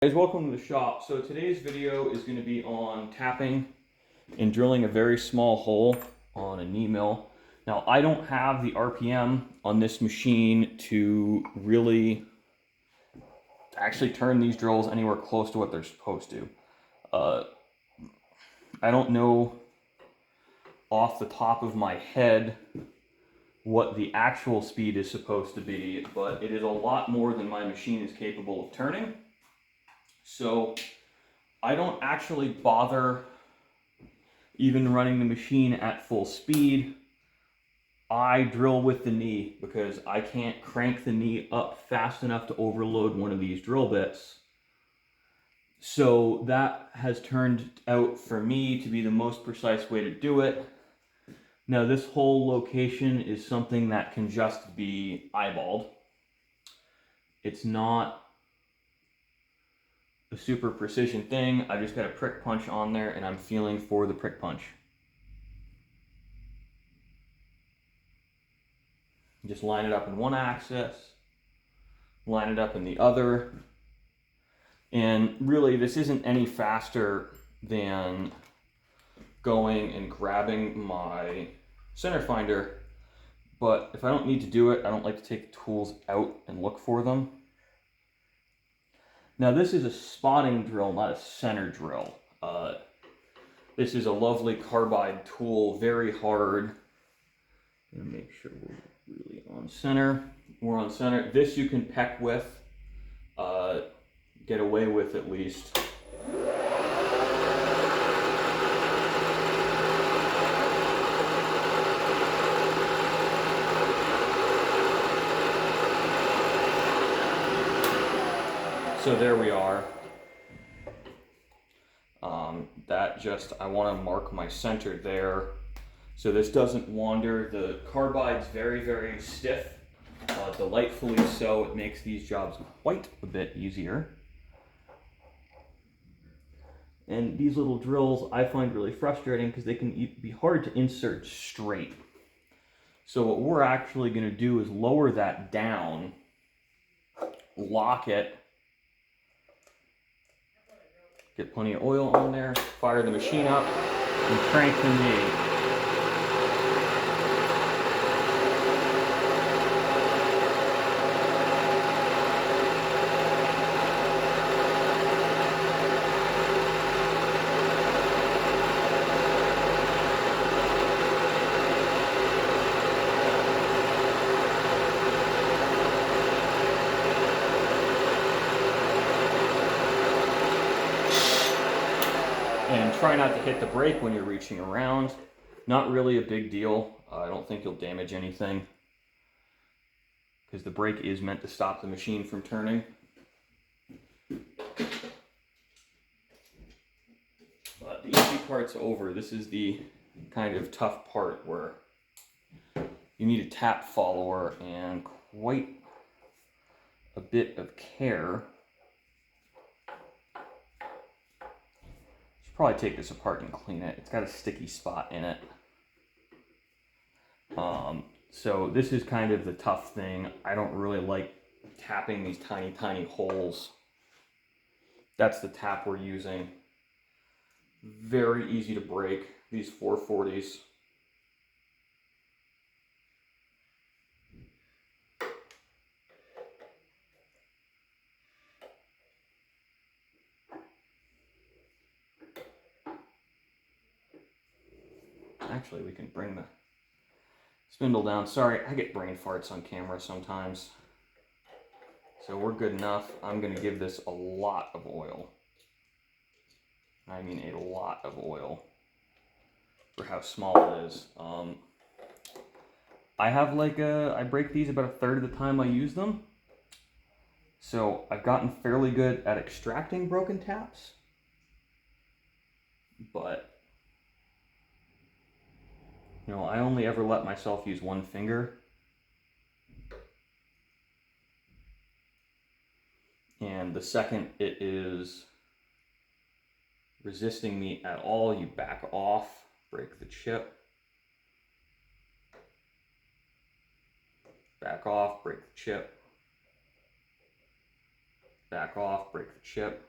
Guys, welcome to the shop. So today's video is going to be on tapping and drilling a very small hole on a knee mill. Now I don't have the RPM on this machine to really actually turn these drills anywhere close to what they're supposed to. I don't know off the top of my head what the actual speed is supposed to be, but it is a lot more than my machine is capable of turning. So I don't actually bother even running the machine at full speed. I drill with the knee because I can't crank the knee up fast enough to overload one of these drill bits. So that has turned out for me to be the most precise way to do it. Now this whole location is something that can just be eyeballed. It's not a super precision thing. I just got a prick punch on there and I'm feeling for the prick punch. Just line it up in one axis, line it up in the other. And really this isn't any faster than going and grabbing my center finder, but if I don't need to do it, I don't like to take the tools out and look for them. Now this is a spotting drill, not a center drill. This is a lovely carbide tool, very hard. Gonna make sure we're really on center. We're on center. This you can peck with, get away with at least. So there we are. I want to mark my center there so this doesn't wander. The carbide's very, very stiff, delightfully so. It makes these jobs quite a bit easier. And these little drills I find really frustrating because they can be hard to insert straight. So what we're actually going to do is lower that down, lock it, get plenty of oil on there, fire the machine up, and crank the knee. And try not to hit the brake when you're reaching around. Not really a big deal. I don't think you'll damage anything because the brake is meant to stop the machine from turning. But the easy part's over. This is the kind of tough part where you need a tap follower and quite a bit of care. Probably take this apart and clean it. It's got a sticky spot in it. So this is kind of the tough thing. I don't really like tapping these tiny, tiny holes. That's the tap we're using. Very easy to break, these 440s. Actually, we can bring the spindle down. Sorry, I get brain farts on camera sometimes. So we're good enough. I'm going to give this a lot of oil. I mean a lot of oil for how small it is. I have I break these about a third of the time I use them. So I've gotten fairly good at extracting broken taps. But you know, I only ever let myself use one finger. And the second it is resisting me at all, you back off, break the chip. Back off, break the chip. Back off, break the chip.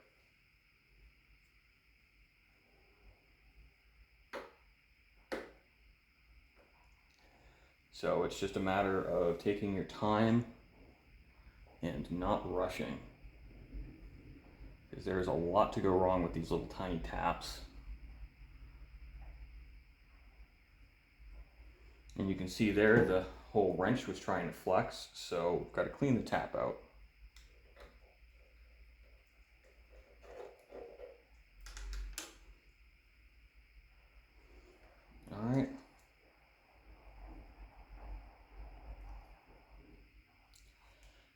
So it's just a matter of taking your time and not rushing, because there's a lot to go wrong with these little tiny taps. And you can see there the whole wrench was trying to flex, so got to clean the tap out. All right.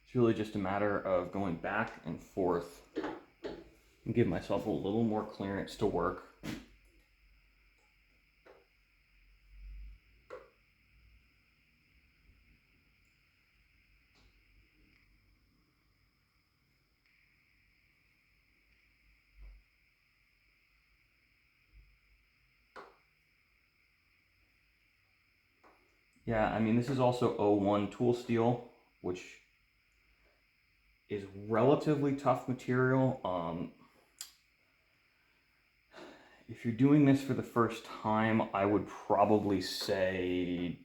It's really just a matter of going back and forth and give myself a little more clearance to work. Yeah, I mean, this is also 01 tool steel, which is relatively tough material. If you're doing this for the first time, I would probably say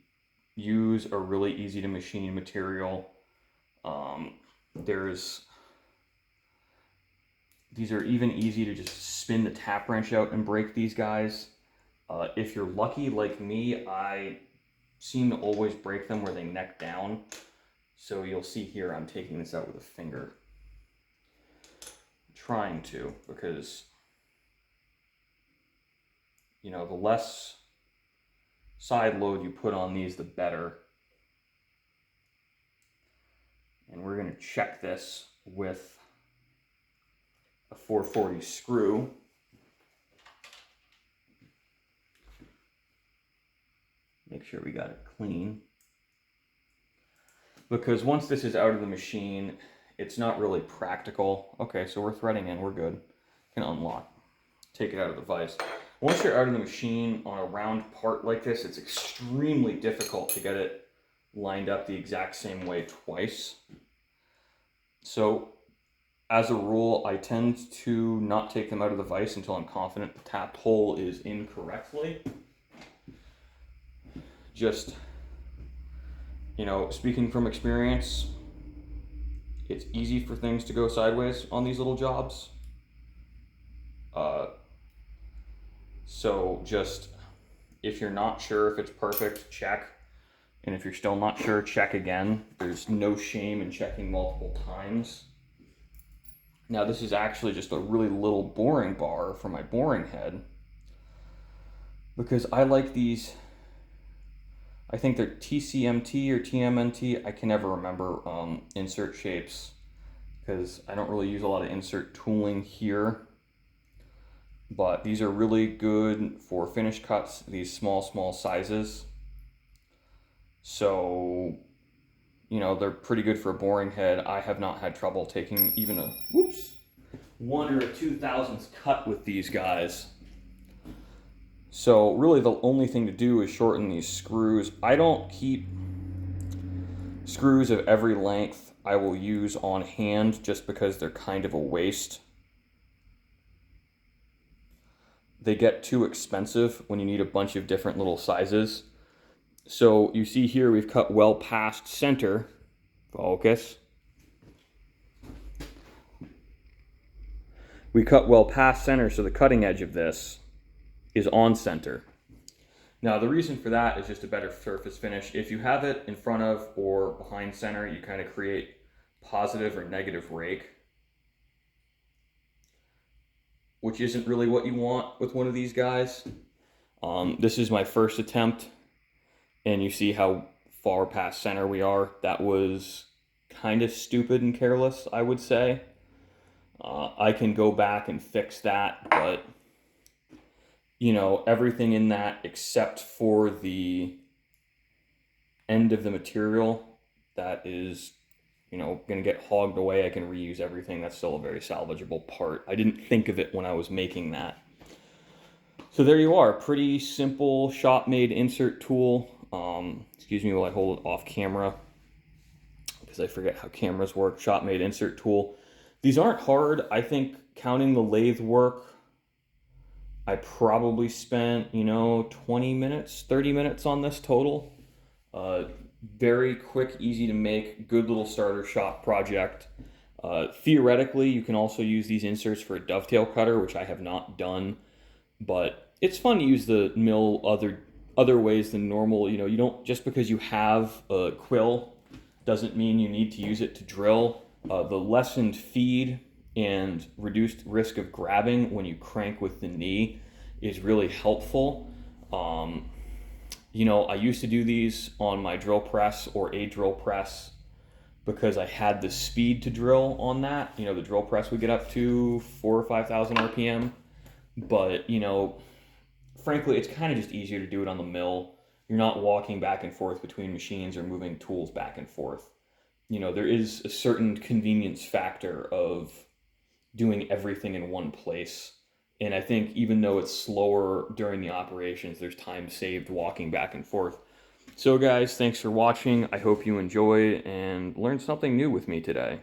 use a really easy to machine material. These are even easy to just spin the tap wrench out and break these guys. If you're lucky like me, I seem to always break them where they neck down. So you'll see here I'm taking this out with a finger. I'm trying to, because you know, the less side load you put on these, the better. And we're going to check this with a 440 screw. Make sure we got it clean. Because once this is out of the machine, it's not really practical. Okay, so we're threading in, we're good. Can unlock, take it out of the vise. Once you're out of the machine on a round part like this, it's extremely difficult to get it lined up the exact same way twice. So as a rule, I tend to not take them out of the vise until I'm confident the tapped hole is in correctly. Just, you know, speaking from experience, it's easy for things to go sideways on these little jobs. So just, if you're not sure if it's perfect, check. And if you're still not sure, check again. There's no shame in checking multiple times. Now this is actually just a really little boring bar for my boring head, because I like these, I think they're TCMT or TMNT, I can never remember insert shapes, because I don't really use a lot of insert tooling here. But these are really good for finish cuts, these small sizes. So, you know, they're pretty good for a boring head. I have not had trouble taking even a 1 or a 2,000th cut with these guys. So really the only thing to do is shorten these screws. I don't keep screws of every length I will use on hand, just because they're kind of a waste. They get too expensive when you need a bunch of different little sizes. So you see here we've cut well past center. Focus. We cut well past center, so the cutting edge of this is on center. Now the reason for that is just a better surface finish. If you have it in front of or behind center, you kind of create positive or negative rake, which isn't really what you want with one of these guys. This is my first attempt, and you see how far past center we are. That was kind of stupid and careless, I would say. I can go back and fix that, but you know, everything in that except for the end of the material that is, you know, going to get hogged away, I can reuse everything. That's still a very salvageable part. I didn't think of it when I was making that. So there you are, pretty simple shop-made insert tool. Excuse me while I hold it off camera, because I forget how cameras work. Shop-made insert tool. These aren't hard. I think counting the lathe work, I probably spent, you know, 20 minutes, 30 minutes on this total. Very quick, easy to make, good little starter shop project. Theoretically, you can also use these inserts for a dovetail cutter, which I have not done, but it's fun to use the mill other ways than normal. You know, you don't, just because you have a quill doesn't mean you need to use it to drill. The lessened feed and reduced risk of grabbing when you crank with the knee is really helpful. Um, you know, I used to do these on my drill press or a drill press because I had the speed to drill on that. You know, the drill press would get up to 4 or 5,000 RPM. But, you know, frankly, it's kind of just easier to do it on the mill. You're not walking back and forth between machines or moving tools back and forth. You know, there is a certain convenience factor of doing everything in one place. And I think even though it's slower during the operations, there's time saved walking back and forth. So guys, thanks for watching. I hope you enjoyed and learned something new with me today.